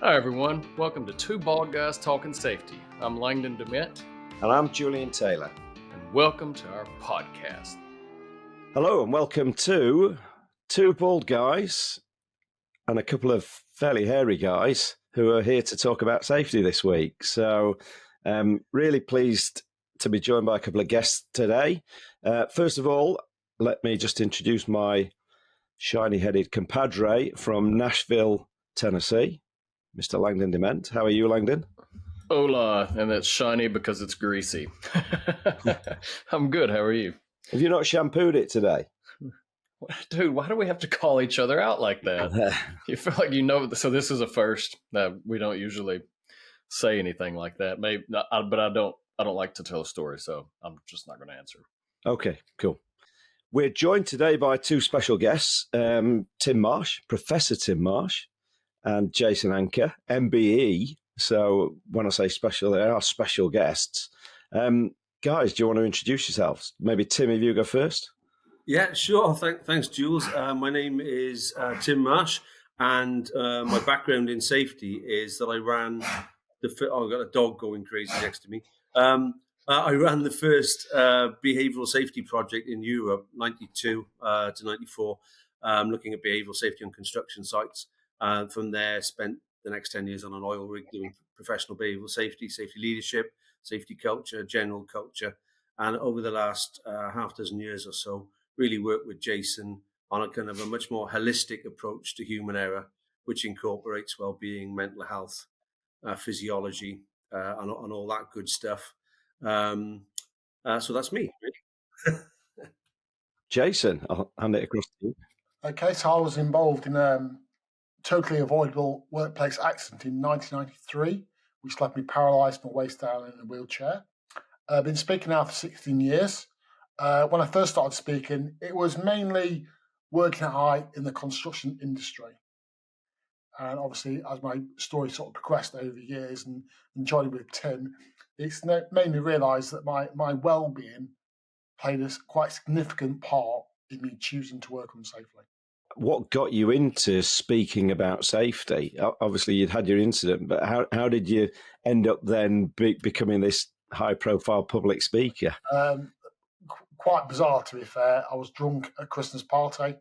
Hi, everyone. Welcome to Two Bald Guys Talking Safety. I'm Langdon DeMint, And I'm Julian Taylor. and welcome to our podcast. Hello, and welcome to two bald guys and a couple of fairly hairy guys who are here to talk about safety this week. So, really pleased to be joined by a couple of guests today. First of all, let me just introduce my shiny-headed compadre from Nashville, Tennessee, Mr. Langdon DeMint. How are you, Langdon? Hola, and it's shiny because it's greasy. I'm good. How are you? Have you not shampooed it today? Dude, why do we have to call each other out like that? You feel like you know. So this is a first. We don't usually say anything like that. Maybe, but I don't like to tell a story, so I'm just not going to answer. Okay, cool. We're joined today by two special guests, Tim Marsh, Professor Tim Marsh, and Jason Anker, MBE. So when I say special, they are special guests. Guys, do you want to introduce yourselves? Maybe Tim, if you go first. Yeah, sure. Thanks, Jules. My name is Tim Marsh, and my background in safety is that I ran I've got a dog going crazy next to me. I ran the first behavioural safety project in Europe, 92 to 94, looking at behavioural safety on construction sites. From there, spent the next 10 years on an oil rig doing professional behavioural safety, safety leadership, safety culture, general culture. And over the last half dozen years or so, really worked with Jason on a kind of a much more holistic approach to human error, which incorporates well-being, mental health, physiology, and all that good stuff. So that's me, really. Jason, I'll hand it across to you. Okay, so I was involved in a totally avoidable workplace accident in 1993, which left me paralysed from the waist down in a wheelchair. I've been speaking now for 16 years. When I first started speaking, it was mainly working at height in the construction industry. And obviously, as my story sort of progressed over years and joining with Tim, it's made me realise that my well-being played a quite significant part in me choosing to work unsafely. What got you into speaking about safety? Obviously, you'd had your incident, but how did you end up then becoming this high-profile public speaker? Quite bizarre, to be fair. I was drunk at a Christmas party,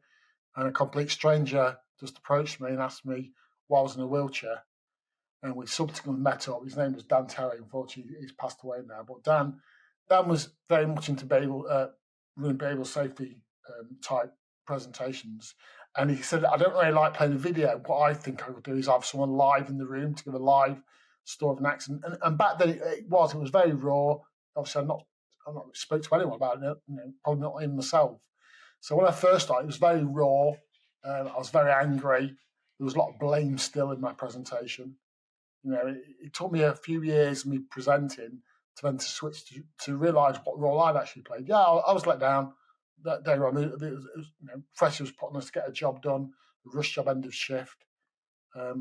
and a complete stranger just approached me and asked me why I was in a wheelchair. And we subsequently met up. His name was Dan Terry. Unfortunately, he's passed away now. But Dan was very much into running behavioural safety type presentations. And he said, I don't really like playing a video. What I think I would do is have someone live in the room to give a live story of an accident. And back then it was very raw. Obviously, I'm not spoke to anyone about it, probably not even myself. So when I first started, it was very raw. I was very angry. There was a lot of blame still in my presentation. It took me a few years of me presenting to then to switch to realise what role I'd actually played. Yeah, I was let down that day. Pressure was put on us to get a job done, a rush job, end of shift. I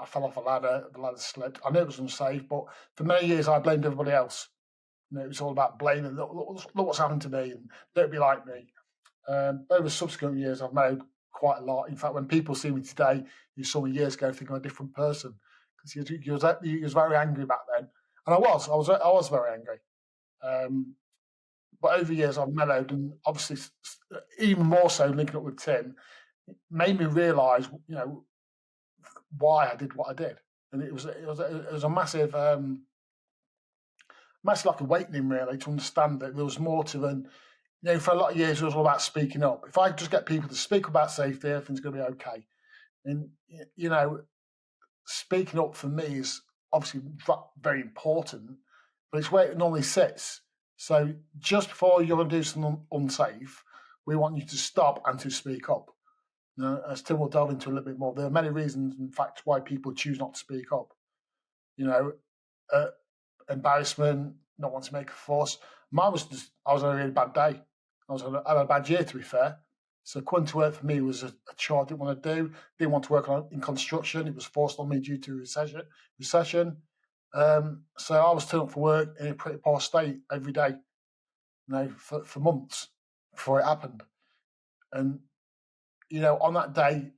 fell off a ladder, the ladder slipped. I knew it was unsafe, but for many years I blamed everybody else. It was all about blaming. Look what's happened to me, and don't be like me. Over subsequent years, I've made quite a lot. In fact, when people see me today, you saw me years ago, think I'm a different person because he was very angry back then, and I was very angry. But over years, I've mellowed, and obviously, even more so, linking up with Tim, it made me realise, why I did what I did, and it was a massive, like awakening, really, to understand that there was more to than. For a lot of years, it was all about speaking up. If I just get people to speak about safety, everything's going to be okay. And, speaking up for me is obviously very important, but it's where it normally sits. So just before you're going to do something unsafe, we want you to stop and to speak up. As Tim will delve into a little bit more, there are many reasons, in fact, why people choose not to speak up. Embarrassment, not want to make a fuss. Mine was I was on a really bad day. I had a bad year, to be fair. So coming to work for me was a chore I didn't want to do. Didn't want to work in construction. It was forced on me due to recession. So I was turning up for work in a pretty poor state every day, for months before it happened. And, on that day,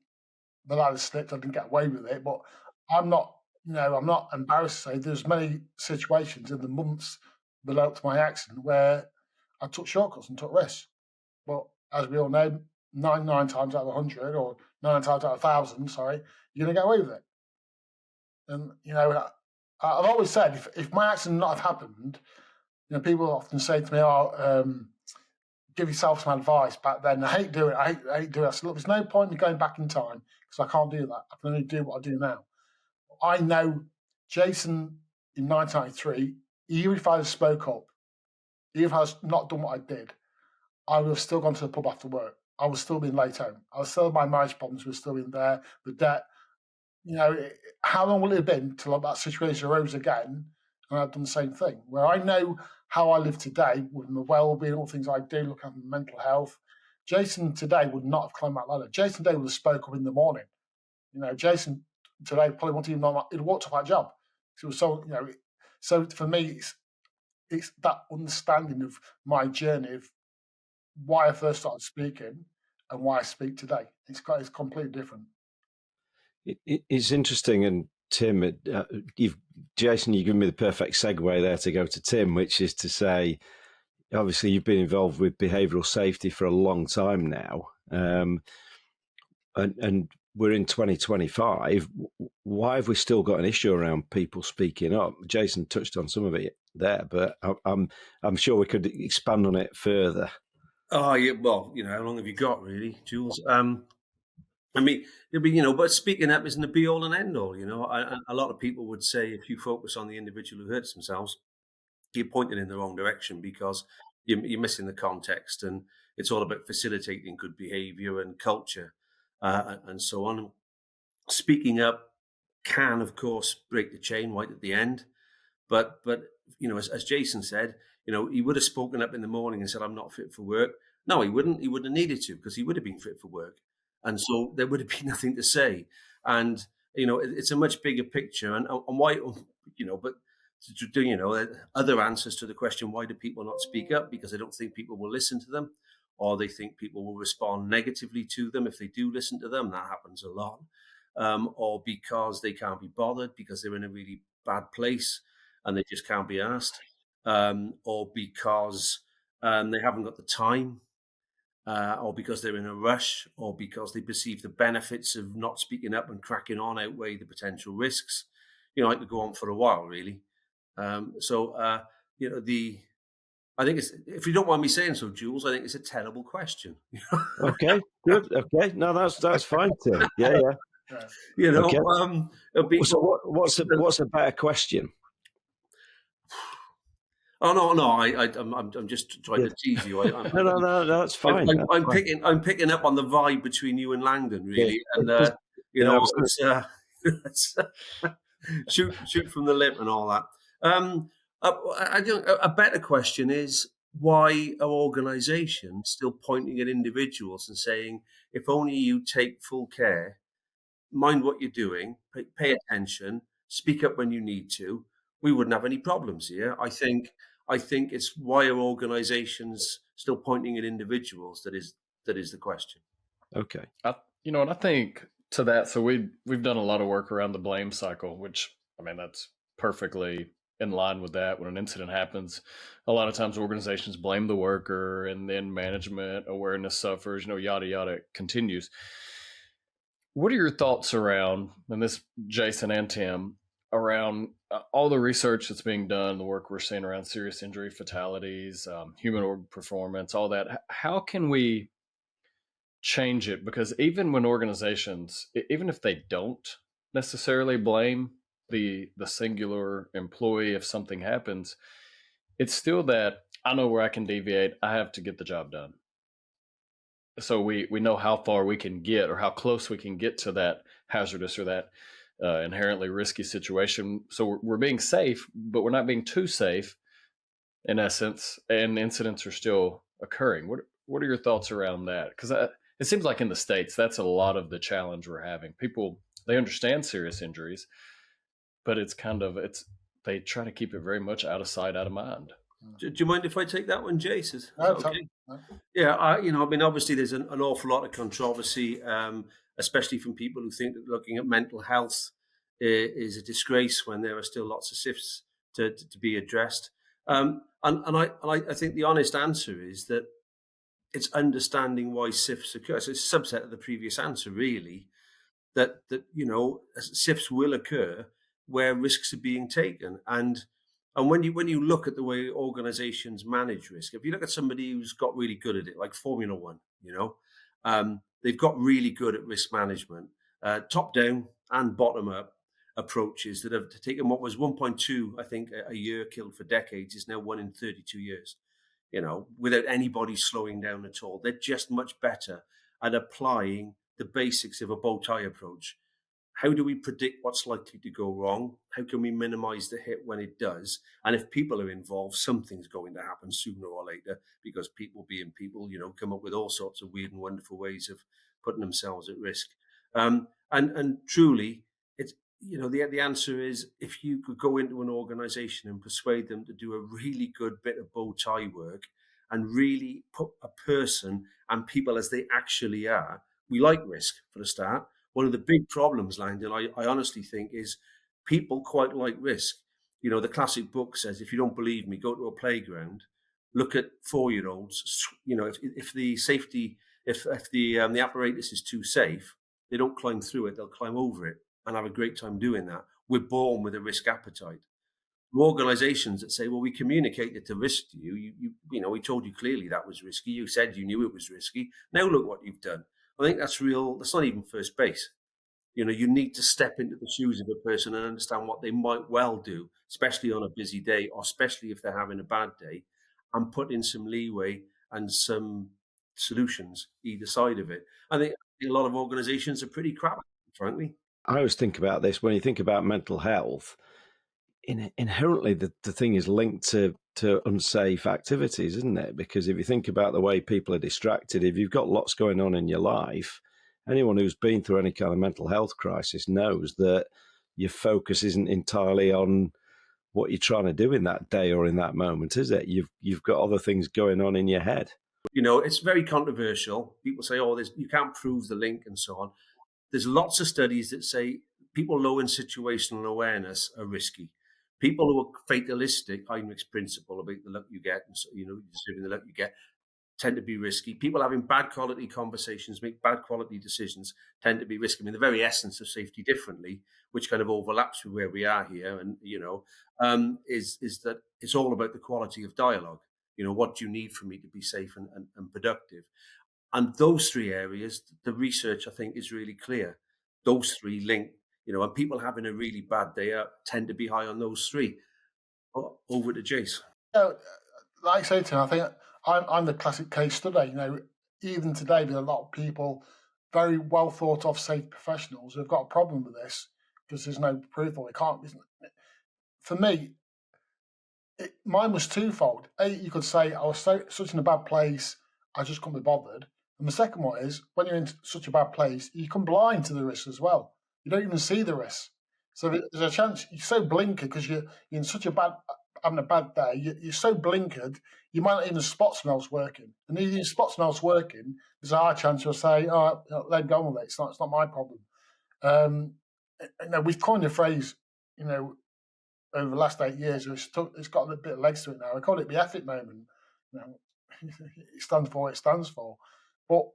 the ladder slipped. I didn't get away with it, but I'm not, I'm not embarrassed to say there's many situations in the months that led up to my accident where I took shortcuts and took risks. But as we all know, 99 times out of 100 or 9 times out of 1,000, sorry, you're going to get away with it. And, I've always said if my accident not have happened, people often say to me, give yourself some advice back then. I hate doing it. I hate doing it. I said, look, there's no point in going back in time because I can't do that. I can only do what I do now. I know Jason in 1993, even if I had spoke up, even if I had not done what I did, I would have still gone to the pub after work. I was still being late home. I was still, my marriage problems were still in there. The debt, how long will it have been till that situation arose again and I've done the same thing? Where I know how I live today with my well-being, all the things I do, look at my mental health. Jason today would not have climbed that ladder. Jason today would have spoke up in the morning. Jason today probably wouldn't even know he'd walked off that job. So, so for me, it's that understanding of my journey of why I first started speaking and why I speak today. It's completely different. It's interesting, and Tim, Jason, you give me the perfect segue there to go to Tim, which is to say, obviously, you've been involved with behavioural safety for a long time now, and we're in 2025. Why have we still got an issue around people speaking up? Jason touched on some of it there, but I'm sure we could expand on it further. Oh, yeah. Well, how long have you got, really, Jules? I mean, but speaking up isn't the be all and end all. A lot of people would say if you focus on the individual who hurts themselves, you're pointing in the wrong direction because you're missing the context, and it's all about facilitating good behaviour and culture and so on. Speaking up can, of course, break the chain right at the end, but as Jason said, he would have spoken up in the morning and said, "I'm not fit for work." No, he wouldn't. He wouldn't have needed to because he would have been fit for work. And so there would have been nothing to say. And, it's a much bigger picture. And why, but to do, other answers to the question, why do people not speak up? Because they don't think people will listen to them, or they think people will respond negatively to them if they do listen to them. That happens a lot. Or because they can't be bothered because they're in a really bad place and they just can't be asked. Or because they haven't got the time. Or because they're in a rush, or because they perceive the benefits of not speaking up and cracking on outweigh the potential risks. I could go on for a while, really. I think it's, if you don't mind me saying so, Jules, I think it's a terrible question. Okay, good. Okay, no, that's fine, Tim. Yeah. Okay. So what's a better question? Oh no! I'm just trying to tease you. No, that's fine. I'm picking up on the vibe between you and Langdon, really, and it's shoot from the lip and all that. I think a better question is, why are organisations still pointing at individuals and saying, if only you take full care, mind what you're doing, pay attention, speak up when you need to, we wouldn't have any problems here. I think it's why are organisations still pointing at individuals that is the question. Okay. I think to that, so we've done a lot of work around the blame cycle, which, that's perfectly in line with that. When an incident happens, a lot of times organizations blame the worker, and then management awareness suffers, yada, yada, continues. What are your thoughts around, and this Jason and Tim, around all the research that's being done, the work we're seeing around serious injury, fatalities, human organ performance, all that? How can we change it? Because even when organizations, even if they don't necessarily blame the singular employee if something happens, it's still that I know where I can deviate. I have to get the job done. So we know how far we can get, or how close we can get to that hazardous or that inherently risky situation. So we're being safe, but we're not being too safe, in essence, and incidents are still occurring. What are your thoughts around that? Because it seems like in the States, that's a lot of the challenge we're having. People, they understand serious injuries, but they try to keep it very much out of sight, out of mind. Do you mind if I take that one, Jace? Is that okay? No. Yeah, obviously there's an awful lot of controversy, especially from people who think that looking at mental health is a disgrace when there are still lots of SIFs to be addressed. I think the honest answer is that it's understanding why SIFs occur. So it's a subset of the previous answer, really, that SIFs will occur where risks are being taken. And when you look at the way organizations manage risk, if you look at somebody who's got really good at it, like Formula One, they've got really good at risk management, top down and bottom up approaches that have taken what was 1.2, I think, a year killed for decades is now 1 in 32 years, without anybody slowing down at all. They're just much better at applying the basics of a bow tie approach. How do we predict what's likely to go wrong? How can we minimize the hit when it does? And if people are involved, something's going to happen sooner or later, because people being people, come up with all sorts of weird and wonderful ways of putting themselves at risk. And truly, it's, the answer is, if you could go into an organization and persuade them to do a really good bit of bow tie work and really put a person and people as they actually are. We like risk for a start. One of the big problems, Langdon, I honestly think, is people quite like risk. The classic book says, if you don't believe me, go to a playground, look at 4-year-olds. If the safety, if the apparatus is too safe, they don't climb through it, they'll climb over it and have a great time doing that. We're born with a risk appetite. Organizations that say, well, we communicated the risk to you. We told you clearly that was risky. You said you knew it was risky. Now look what you've done. I think that's real. That's not even first base. You need to step into the shoes of a person and understand what they might well do, especially on a busy day, or especially if they're having a bad day, and put in some leeway and some solutions either side of it. I think a lot of organizations are pretty crap, frankly. I always think about this when you think about mental health. Inherently, the thing is linked to unsafe activities, isn't it? Because if you think about the way people are distracted, if you've got lots going on in your life, anyone who's been through any kind of mental health crisis knows that your focus isn't entirely on what you're trying to do in that day or in that moment, is it? You've got other things going on in your head. It's very controversial. People say, oh, you can't prove the link and so on. There's lots of studies that say people low in situational awareness are risky. People who are fatalistic, Heinrich's principle about the luck you get, and so, deserving the luck you get, tend to be risky. People having bad quality conversations, make bad quality decisions, tend to be risky. I mean, the very essence of safety differently, which kind of overlaps with where we are here, and is that it's all about the quality of dialogue. What do you need from me to be safe and productive? And those three areas, the research, I think, is really clear. Those three link. And people having a really bad day tend to be high on those three. Over to Jace. Like I say, Tim, I think I'm the classic case study. Even today, there are a lot of people, very well thought of safe professionals, who've got a problem with this because there's no proof or they can't. For me, mine was twofold. You could say I was such in a bad place, I just couldn't be bothered. And the second one is, when you're in such a bad place, you come blind to the risk as well. You don't even see the risk. So there's a chance you're so blinkered because you're in such having a bad day. You're so blinkered, you might not even spot someone else working. And if you spot someone else working, there's a high chance you'll say, "Oh, let them go on with it. It's not my problem." We've coined a phrase, over the last 8 years. It's got a bit of legs to it now. We call it the FFIT moment. It stands for what it stands for. But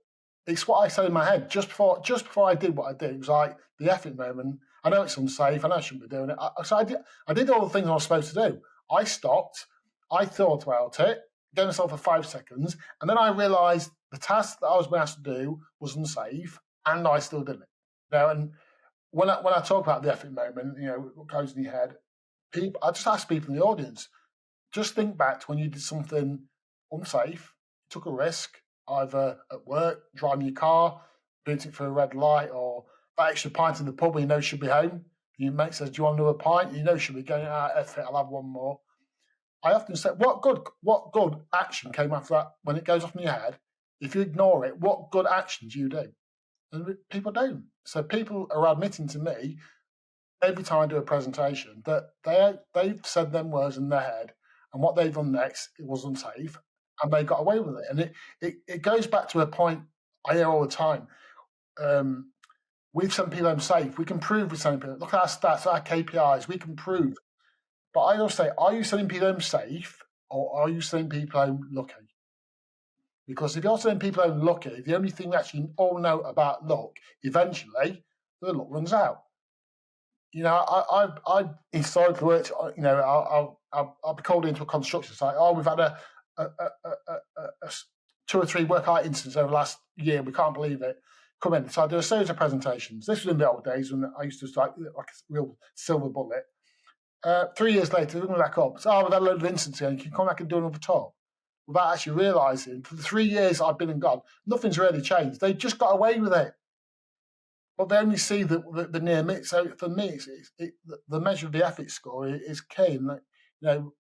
it's what I said in my head just before I did what I did. It was like the FFIT moment. I know it's unsafe. I know I shouldn't be doing it. So I did all the things I was supposed to do. I stopped. I thought about it. Gave myself for 5 seconds, and then I realised the task that I was being asked to do was unsafe, and I still did it. And when I talk about the FFIT moment, what goes in your head, I just ask people in the audience, just think back to when you did something unsafe, took a risk, either at work, driving your car, booting for a red light, or that extra pint in the pub when you should be home. Your mate says, do you want another pint? You should be going, F it, I'll have one more. I often say, what good action came after that when it goes off in your head? If you ignore it, what good action do you do? And people don't. So people are admitting to me every time I do a presentation that they've said them words in their head, and what they've done next, it was unsafe, and they got away with it. And it goes back to a point I hear all the time. We've sent people home safe. We can prove we're sending people. Look at our stats, our KPIs. We can prove. But I always say, are you sending people home safe, or are you sending people home lucky? Because if you're sending people home lucky, the only thing we actually all know about luck, eventually, the luck runs out. I've historically worked. I'll be called into a construction site. Oh, we've had a 2 or 3 workout incidents over the last year. We can't believe it. Come in. So I do a series of presentations. This was in the old days when I used to strike like a real silver bullet. 3 years later, we come back up. So, we've had a load of incidents here. You can come back and do another talk. Without actually realising, for the 3 years I've been and gone, nothing's really changed. They just got away with it. But they only see the near miss. So for me, the measure of the FFIT score is key. And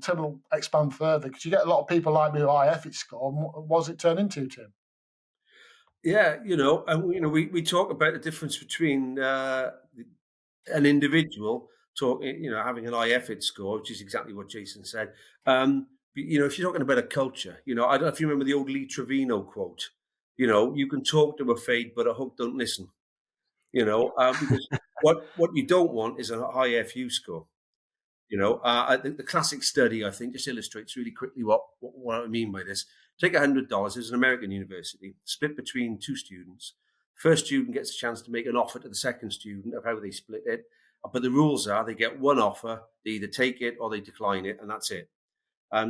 Tim will expand further, because you get a lot of people like me with high FFIT score. And what does it turn into, Tim? Yeah, and we talk about the difference between an individual having an FFIT score, which is exactly what Jason said. If you're talking about a culture, I don't know if you remember the old Lee Trevino quote. You can talk to a fade, but a hook don't listen. Because what you don't want is a high FU score. I think the classic study, I think, just illustrates really quickly what I mean by this. Take $100. It's an American university, split between 2 students. First student gets a chance to make an offer to the second student of how they split it. But the rules are they get one offer, they either take it or they decline it, and that's it.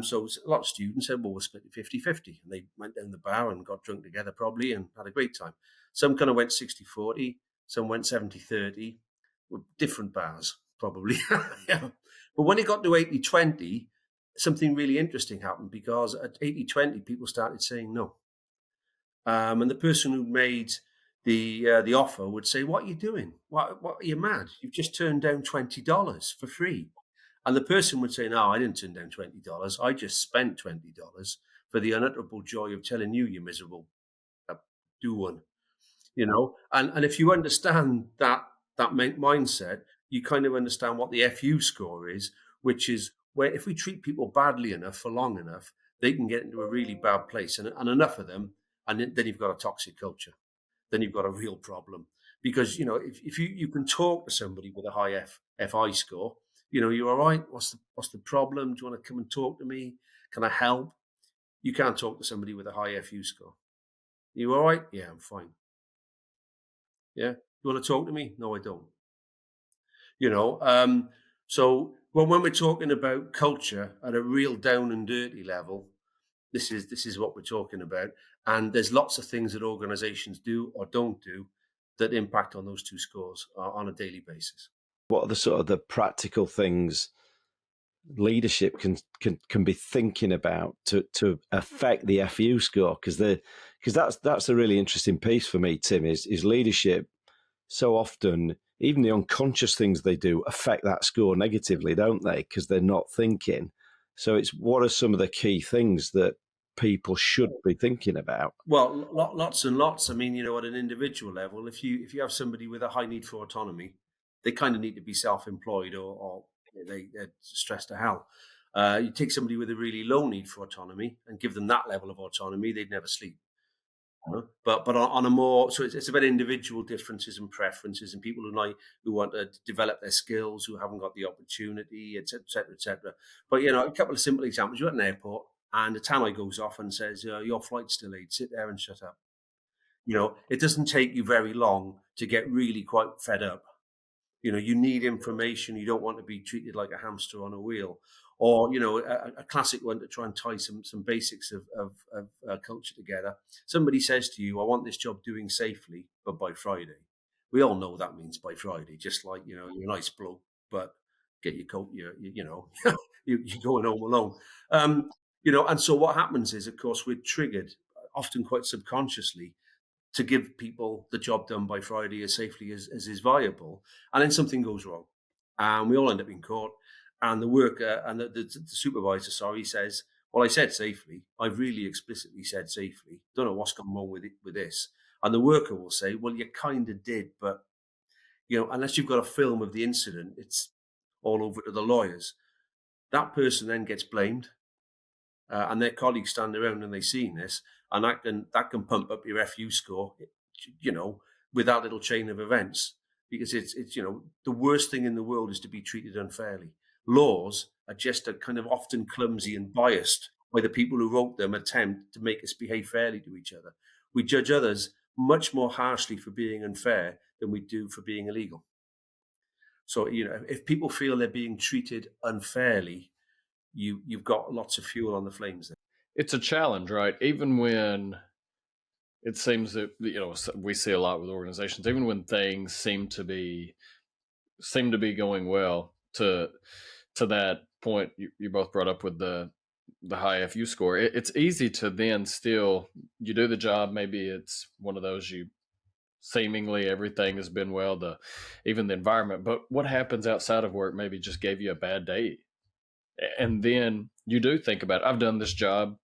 So a lot of students said, well, we'll split it 50-50. And they went down the bar and got drunk together probably and had a great time. Some kind of went 60-40, some went 70-30, with different bars probably. Yeah. But when it got to 80-20, something really interesting happened, because at 80-20, people started saying no. And the person who made the offer would say, what are you doing? What are you mad? You've just turned down $20 for free. And the person would say, no, I didn't turn down $20. I just spent $20 for the unutterable joy of telling you you're miserable. Do one. And if you understand that mindset, you kind of understand what the FU score is, which is where if we treat people badly enough for long enough, they can get into a really bad place, and enough of them, and then you've got a toxic culture. Then you've got a real problem, because if you can talk to somebody with a high FI score, you're all right. What's the problem? Do you want to come and talk to me? Can I help? You can't talk to somebody with a high FU score. You all right? Yeah, I'm fine. Yeah. You want to talk to me? No, I don't. So when we're talking about culture at a real down and dirty level, this is what we're talking about. And there's lots of things that organizations do or don't do that impact on those 2 scores on a daily basis. What are the sort of the practical things leadership can be thinking about to affect the FU score? Because that's a really interesting piece for me, Tim, is leadership. So often, even the unconscious things they do affect that score negatively, don't they? Because they're not thinking. So it's, what are some of the key things that people should be thinking about? Well, lots and lots. I mean, at an individual level, if you have somebody with a high need for autonomy, they kind of need to be self-employed, or they're stressed to hell. You take somebody with a really low need for autonomy and give them that level of autonomy, they'd never sleep. But on a more, so it's about individual differences and preferences, and people who want to develop their skills, who haven't got the opportunity, et cetera. But a couple of simple examples. You're at an airport and the tannoy goes off and says, your flight's delayed, sit there and shut up. It doesn't take you very long to get really quite fed up. You need information. You don't want to be treated like a hamster on a wheel. Or, a classic one to try and tie some basics of culture together. Somebody says to you, I want this job doing safely, but by Friday. We all know that means by Friday, just like, you're a nice bloke, but get your coat, you're going home alone. And so what happens is, of course, we're triggered, often quite subconsciously, to give people the job done by Friday as safely as is viable. And then something goes wrong. And we all end up in court. And the worker and the supervisor, says, well, I said safely. I've really explicitly said safely. Don't know what's gone wrong with this. And the worker will say, well, you kind of did. But, unless you've got a film of the incident, it's all over to the lawyers. that person then gets blamed, and their colleagues stand around and they see this, and that can pump up your FU score, with that little chain of events, because it's the worst thing in the world is to be treated unfairly. Laws are just a kind of often clumsy and biased by the people who wrote them attempt to make us behave fairly to each other. We judge others much more harshly for being unfair than we do for being illegal. So, if people feel they're being treated unfairly, you've got lots of fuel on the flames there. It's a challenge, right? Even when it seems that, we see a lot with organizations, even when things seem to be going well, to that point you both brought up with the high FU score, it's easy to then still, you do the job, maybe it's one of those, you seemingly everything has been well, even the environment, but what happens outside of work maybe just gave you a bad day, and then you do think about it. I've done this job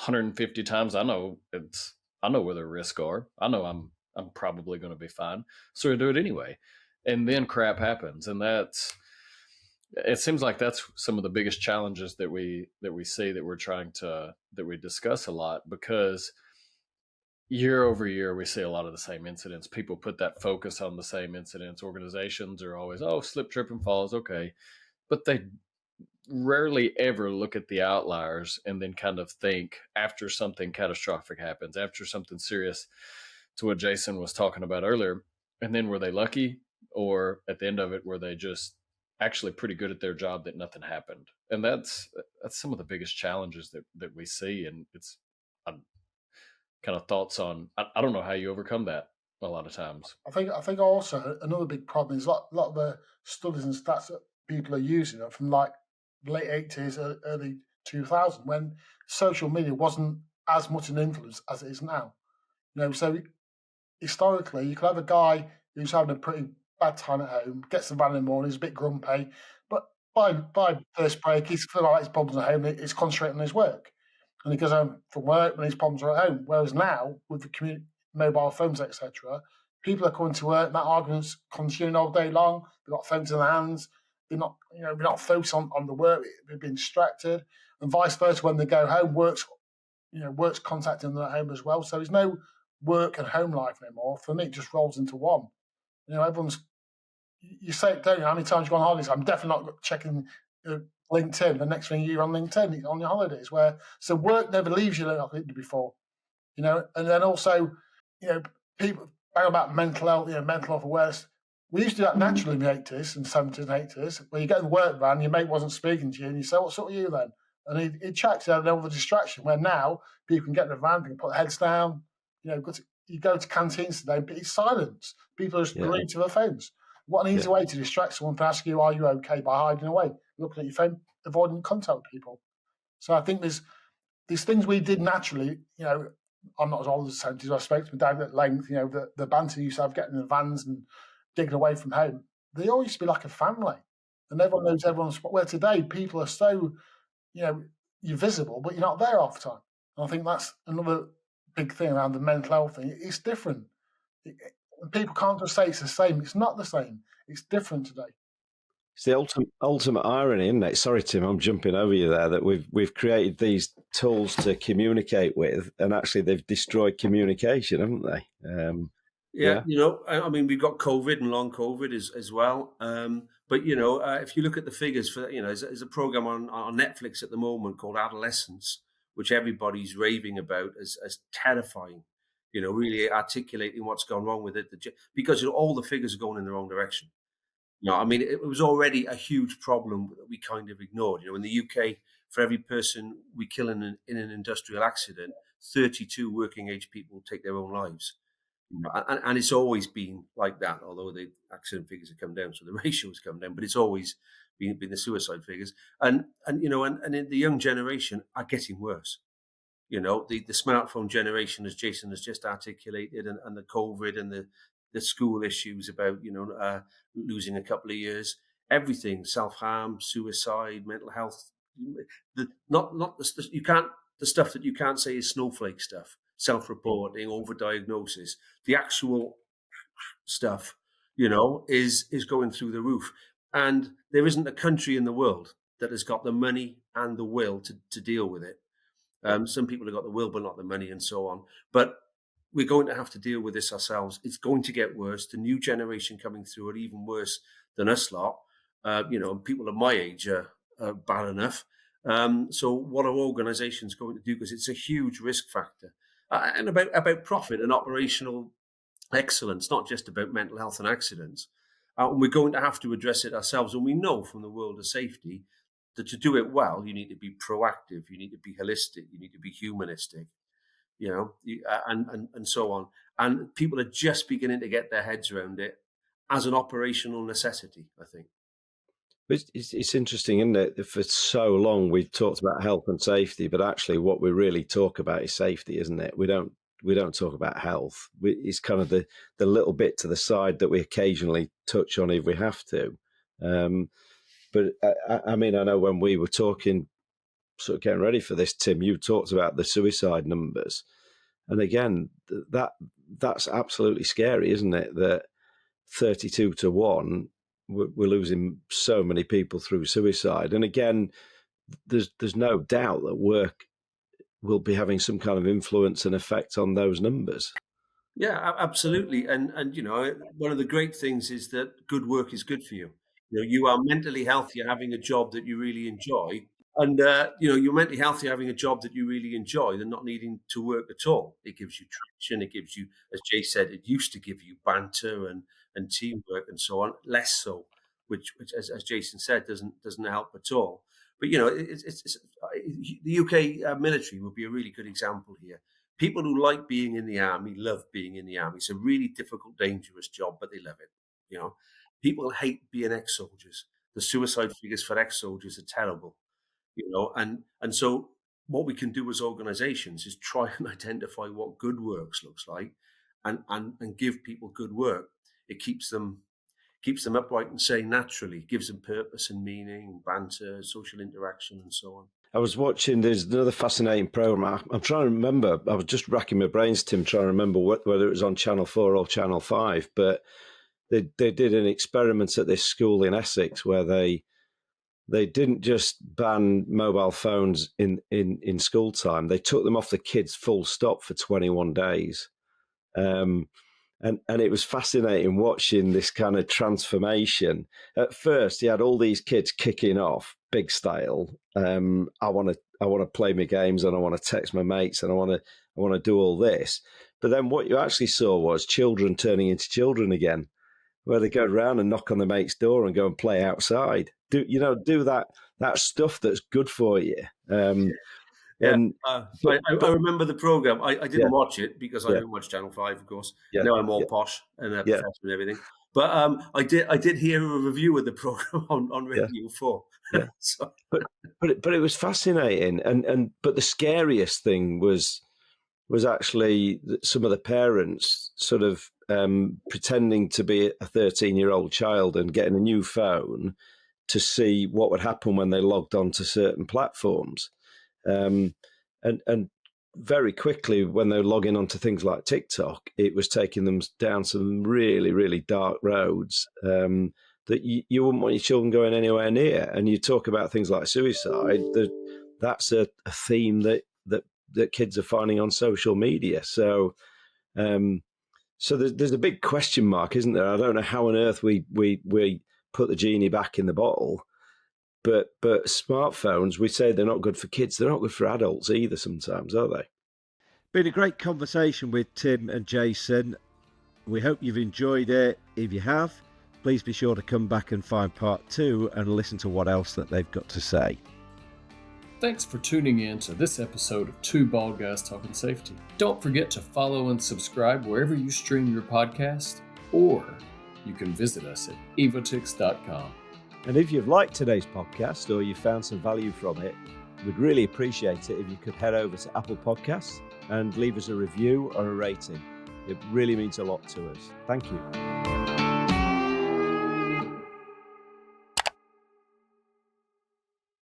150 times. I know where the risks are. I know I'm probably going to be fine, so I do it anyway, and then crap happens, and it seems like that's some of the biggest challenges that we see, that we discuss a lot, because year over year we see a lot of the same incidents. People put that focus on the same incidents. Organizations are always, slip, trip, and falls, okay, but they rarely ever look at the outliers and then kind of think, after something catastrophic happens, after something serious, to what Jason was talking about earlier, and then were they lucky, or at the end of it were they just actually pretty good at their job that nothing happened? And that's some of the biggest challenges that we see. And it's kind of thoughts on, I don't know how you overcome that a lot of times. I think also another big problem is a lot of the studies and stats that people are using are from like the late 80s, early 2000s, when social media wasn't as much an influence as it is now. So historically, you could have a guy who's having a pretty bad time at home, gets the van in the morning, he's a bit grumpy, but by first break, he's feeling like his problems at home, he's concentrating on his work. And he goes home from work when his problems are at home. Whereas now, with the mobile phones, etc., people are coming to work, that argument's continuing all day long. They've got phones in their hands. They're not focused on the work. They've been distracted, and vice versa. When they go home, work's contacting them at home as well. So there's no work and home life anymore. For me, it just rolls into one. Everyone's. You say it, don't you? How many times you go on holidays? I'm definitely not checking LinkedIn. The next thing you're on LinkedIn on your holidays, so work never leaves you like it did before. And then also, people bang about mental health, mental health awareness. We used to do that naturally in the 80s and 70s and 80s, where you get in the work van, your mate wasn't speaking to you, and you say, "What sort of you then?" And he checks you out of the distraction. Where now people can get in the van, they can put their heads down. You go to canteens today, but it's silence. People are just glued to their phones. What an easy way to distract someone to ask you, "Are you okay?" by hiding away, looking at your phone, avoiding contact with people. So I think there's these things we did naturally. I'm not as old as the 70s. I spoke to my dad at length. The banter you used to have getting in the vans and digging away from home. They all used to be like a family, and everyone knows everyone's spot. Where today people are so, you're visible, but you're not there half the time. And I think that's another big thing around the mental health thing. It's different. People can't just say it's the same. It's not the same. It's different today. It's the ultimate irony, isn't it? Sorry, Tim, I'm jumping over you there. That we've created these tools to communicate with, and actually they've destroyed communication, haven't they? We've got COVID and long COVID as well. But if you look at the figures for, there's a program on Netflix at the moment called Adolescence, which everybody's raving about as terrifying. Really articulating what's gone wrong with it, because all the figures are going in the wrong direction. It was already a huge problem that we kind of ignored. In the UK, for every person we kill in an industrial accident, 32 working age people take their own lives. And it's always been like that, although the accident figures have come down, so the ratio has come down, but it's always been the suicide figures. And the young generation are getting worse. The smartphone generation, as Jason has just articulated, and the COVID and the school issues about, losing a couple of years, everything, self-harm, suicide, mental health, the stuff that you can't say is snowflake stuff, self-reporting, overdiagnosis, the actual stuff, is going through the roof. And there isn't a country in the world that has got the money and the will to deal with it. Some people have got the will but not the money and so on. But we're going to have to deal with this ourselves. It's going to get worse. The new generation coming through are even worse than us lot. People of my age are bad enough. So what are organisations going to do? Because it's a huge risk factor. And about profit and operational excellence, not just about mental health and accidents. And we're going to have to address it ourselves. And we know from the world of safety that to do it well, you need to be proactive, you need to be holistic, you need to be humanistic, and so on. And people are just beginning to get their heads around it as an operational necessity, I think. It's interesting, isn't it? For so long we've talked about health and safety, but actually what we really talk about is safety, isn't it? We don't talk about health. It's kind of the little bit to the side that we occasionally touch on if we have to. But I mean, I know when we were talking, sort of getting ready for this, Tim, you talked about the suicide numbers. And again, that's absolutely scary, isn't it? That 32 to 1, we're losing so many people through suicide. And again, there's no doubt that work will be having some kind of influence and effect on those numbers. Yeah, absolutely. And one of the great things is that good work is good for you. You are mentally healthier having a job that you really enjoy. And, you're mentally healthier having a job that you really enjoy than not needing to work at all. It gives you traction. It gives you, as Jay said, it used to give you banter and teamwork and so on. Less so, which as Jason said, doesn't help at all. But, it's the UK military would be a really good example here. People who like being in the army love being in the army. It's a really difficult, dangerous job, but they love it. People hate being ex-soldiers. The suicide figures for ex-soldiers are terrible. And so what we can do as organizations is try and identify what good works looks like and give people good work. It keeps them upright and sane naturally, gives them purpose and meaning, banter, social interaction, and so on. I was watching, there's another fascinating program. I'm trying to remember, I was just racking my brains, Tim, trying to remember whether it was on Channel 4 or Channel 5, but they did an experiment at this school in Essex where they didn't just ban mobile phones in school time. They took them off the kids full stop for 21 days. And it was fascinating watching this kind of transformation. At first, you had all these kids kicking off, big style. I want to play my games, and I want to text my mates, and I want to do all this. But then what you actually saw was children turning into children again, where they go around and knock on the mate's door and go and play outside. Do that stuff that's good for you. I remember the program. I didn't watch it because I didn't watch Channel 5, of course. Now I'm all posh and professional and everything. But I did hear a review of the program on Radio 4. Yeah. So. But it was fascinating, but the scariest thing was actually some of the parents sort of pretending to be a 13-year-old child and getting a new phone to see what would happen when they logged on to certain platforms. And very quickly, when they were logging onto things like TikTok, it was taking them down some really, really dark roads that you wouldn't want your children going anywhere near. And you talk about things like suicide, that's a theme that kids are finding on social media. So there's a big question mark, isn't there? I don't know how on earth we put the genie back in the bottle. But smartphones, we say they're not good for kids. They're not good for adults either sometimes, are they? Been a great conversation with Tim and Jason. We hope you've enjoyed it. If you have, please be sure to come back and find part 2 and listen to what else that they've got to say. Thanks for tuning in to this episode of Two Bald Guys Talking Safety. Don't forget to follow and subscribe wherever you stream your podcast, or you can visit us at evotix.com. And if you've liked today's podcast or you found some value from it, we'd really appreciate it if you could head over to Apple Podcasts and leave us a review or a rating. It really means a lot to us. Thank you.